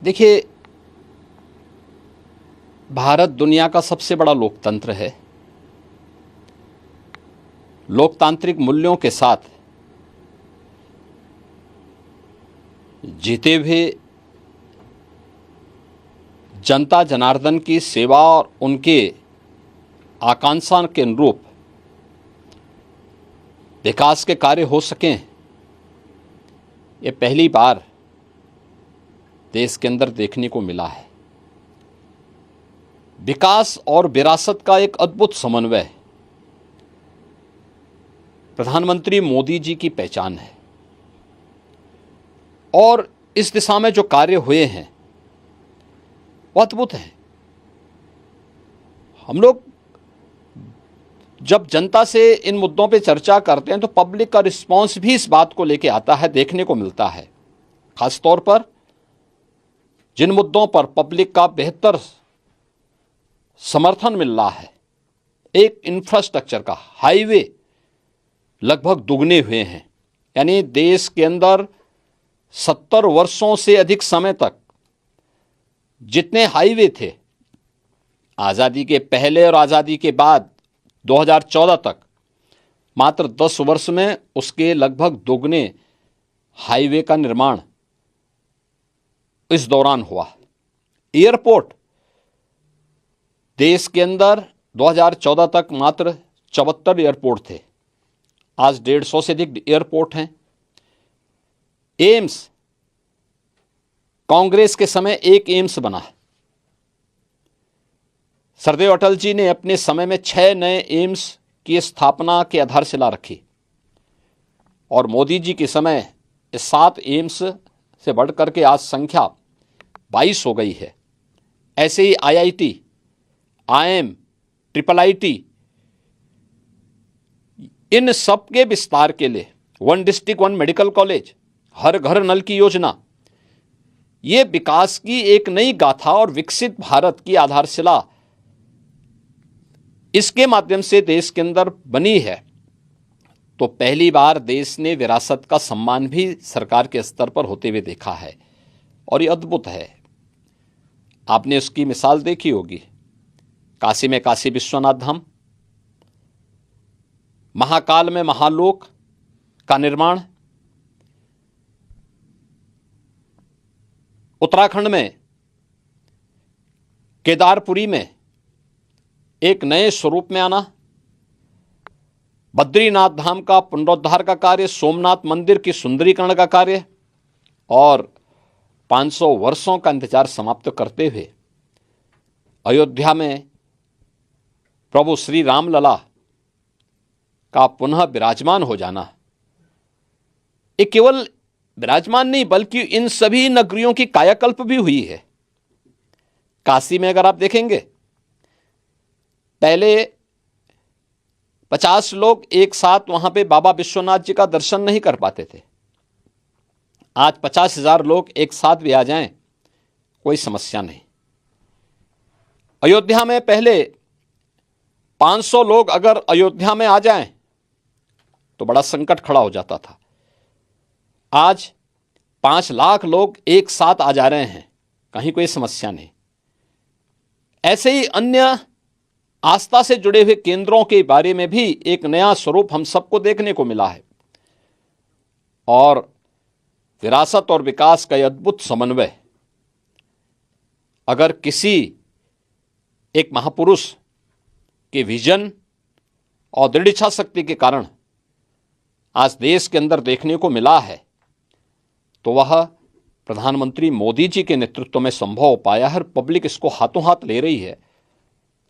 देखिए, भारत दुनिया का सबसे बड़ा लोकतंत्र है। लोकतांत्रिक मूल्यों के साथ जीते हुए जनता जनार्दन की सेवा और उनके आकांक्षा के अनुरूप विकास के कार्य हो सकें, ये पहली बार देश के अंदर देखने को मिला है। विकास और विरासत का एक अद्भुत समन्वय प्रधानमंत्री मोदी जी की पहचान है और इस दिशा में जो कार्य हुए हैं वो अद्भुत हैं। हम लोग जब जनता से इन मुद्दों पे चर्चा करते हैं तो पब्लिक का रिस्पांस भी इस बात को लेके आता है, देखने को मिलता है। खासतौर पर जिन मुद्दों पर पब्लिक का बेहतर समर्थन मिल रहा है, एक इंफ्रास्ट्रक्चर का हाईवे लगभग दुगने हुए हैं। यानी देश के अंदर 70 वर्षों से अधिक समय तक जितने हाईवे थे, आज़ादी के पहले और आज़ादी के बाद 2014 तक, मात्र 10 वर्ष में उसके लगभग दोगुने हाईवे का निर्माण इस दौरान हुआ। एयरपोर्ट देश के अंदर 2014 तक मात्र 74 एयरपोर्ट थे, आज 150 से अधिक एयरपोर्ट हैं। एम्स, कांग्रेस के समय एक एम्स बना। सरदेव अटल जी ने अपने समय में 6 नए एम्स की स्थापना की आधारशिला रखी और मोदी जी के समय 7 एम्स से बढ़कर के आज संख्या 22 हो गई है। ऐसे ही IIT, IIM, IIIT, इन सब के विस्तार के लिए 1 डिस्ट्रिक्ट 1 मेडिकल कॉलेज, हर घर नल की योजना, ये विकास की एक नई गाथा और विकसित भारत की आधारशिला इसके माध्यम से देश के अंदर बनी है। तो पहली बार देश ने विरासत का सम्मान भी सरकार के स्तर पर होते हुए देखा है और ये अद्भुत है। आपने उसकी मिसाल देखी होगी, काशी में काशी विश्वनाथ धाम, महाकाल में महालोक का निर्माण, उत्तराखंड में केदारपुरी में एक नए स्वरूप में आना, बद्रीनाथ धाम का पुनरुद्धार का कार्य, सोमनाथ मंदिर की सुंदरीकरण का कार्य और 500 वर्षों का इंतजार समाप्त करते हुए अयोध्या में प्रभु श्री रामलला का पुनः विराजमान हो जाना। ये केवल विराजमान नहीं बल्कि इन सभी नगरियों की कायाकल्प भी हुई है। काशी में अगर आप देखेंगे, पहले 50 लोग एक साथ वहां पे बाबा विश्वनाथ जी का दर्शन नहीं कर पाते थे। आज 50,000 लोग एक साथ भी आ जाएं, कोई समस्या नहीं। अयोध्या में पहले 500 लोग अगर अयोध्या में आ जाएं तो बड़ा संकट खड़ा हो जाता था। आज 5 लाख लोग एक साथ आ जा रहे हैं, कहीं कोई समस्या नहीं। ऐसे ही अन्य आस्था से जुड़े हुए केंद्रों के बारे में भी एक नया स्वरूप हम सबको देखने को मिला है और विरासत और विकास का यह अद्भुत समन्वय अगर किसी एक महापुरुष के विजन और दृढ़ इच्छा शक्ति के कारण आज देश के अंदर देखने को मिला है तो वह प्रधानमंत्री मोदी जी के नेतृत्व में संभव हो पाया है। पब्लिक इसको हाथों हाथ ले रही है।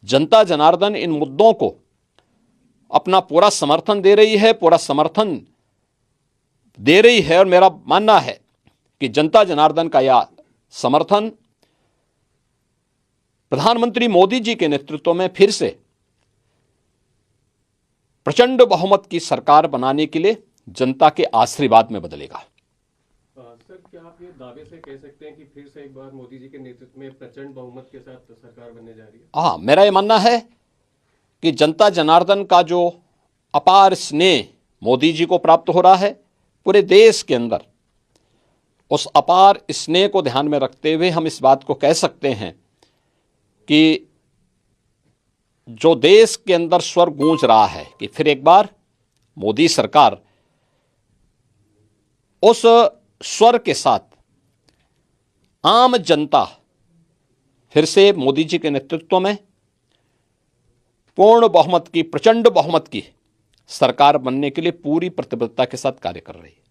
जनता जनार्दन इन मुद्दों को अपना पूरा समर्थन दे रही है, पूरा समर्थन दे रही है और मेरा मानना है कि जनता जनार्दन का यह समर्थन प्रधानमंत्री मोदी जी के नेतृत्व में फिर से प्रचंड बहुमत की सरकार बनाने के लिए जनता के आशीर्वाद में बदलेगा। सर, क्या आप ये दावे से कह सकते हैं कि फिर से एक बार मोदी जी के नेतृत्व में प्रचंड बहुमत के साथ सरकार बनने जा रही है? हाँ, मेरा ये मानना है कि जनता जनार्दन का जो अपार स्नेह मोदी जी को प्राप्त हो रहा है, पूरे देश के अंदर उस अपार स्नेह को ध्यान में रखते हुए हम इस बात को कह सकते हैं कि जो देश के अंदर स्वर गूंज रहा है कि फिर एक बार मोदी सरकार उस स्वर के साथ आम जनता फिर से मोदी जी के नेतृत्व में पूर्ण बहुमत की, प्रचंड बहुमत की सरकार बनने के लिए पूरी प्रतिबद्धता के साथ कार्य कर रही है।